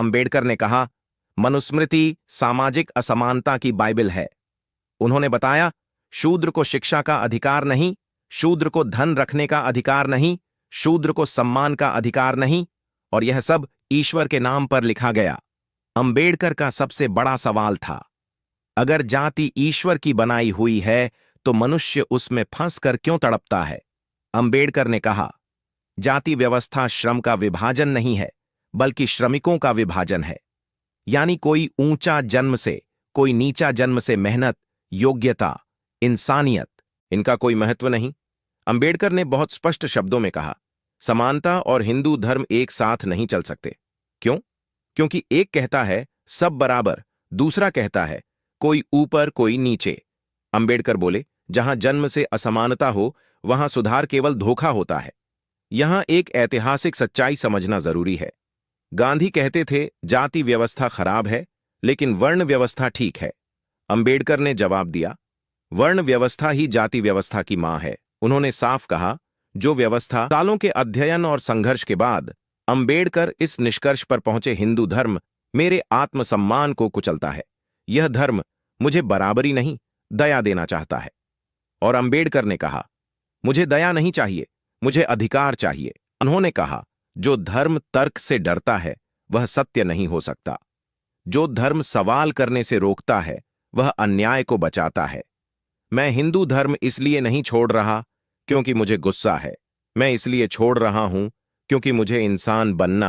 अंबेडकर ने कहा, मनुस्मृति सामाजिक असमानता की बाइबल है। उन्होंने बताया, शूद्र को शिक्षा का अधिकार नहीं, शूद्र को धन रखने का अधिकार नहीं, शूद्र को सम्मान का अधिकार नहीं, और यह सब ईश्वर के नाम पर लिखा गया। अंबेडकर का सबसे बड़ा सवाल था, अगर जाति ईश्वर की बनाई हुई है तो मनुष्य उसमें फंसकर क्यों तड़पता है? अंबेडकर ने कहा, जाति व्यवस्था श्रम का विभाजन नहीं है, बल्कि श्रमिकों का विभाजन है। यानी कोई ऊंचा जन्म से, कोई नीचा जन्म से मेहनत, योग्यता, इंसानियत, इनका कोई महत्व नहीं। अंबेडकर ने बहुत स्पष्ट शब्दों में कहा, समानता और हिंदू धर्म एक साथ नहीं चल सकते। क्यों? क्योंकि एक कहता है सब बराबर, दूसरा कहता है कोई ऊपर कोई नीचे। अंबेडकर बोले, जहां जन्म से असमानता हो वहां सुधार केवल धोखा होता है। यहां एक ऐतिहासिक सच्चाई समझना जरूरी है। गांधी कहते थे जाति व्यवस्था खराब है, लेकिन वर्ण व्यवस्था ठीक है। अंबेडकर ने जवाब दिया, वर्ण व्यवस्था ही जाति व्यवस्था की मां है। उन्होंने साफ कहा, जो व्यवस्था सालों के अध्ययन और संघर्ष के बाद अंबेडकर इस निष्कर्ष पर पहुंचे, हिंदू धर्म मेरे आत्मसम्मान को कुचलता है। यह धर्म मुझे बराबरी नहीं, दया देना चाहता है। और अंबेडकर ने कहा, मुझे दया नहीं चाहिए, मुझे अधिकार चाहिए। उन्होंने कहा, जो धर्म तर्क से डरता है वह सत्य नहीं हो सकता। जो धर्म सवाल करने से रोकता है वह अन्याय को बचाता है। मैं हिंदू धर्म इसलिए नहीं छोड़ रहा क्योंकि मुझे गुस्सा है, मैं इसलिए छोड़ रहा हूं क्योंकि मुझे इंसान बनना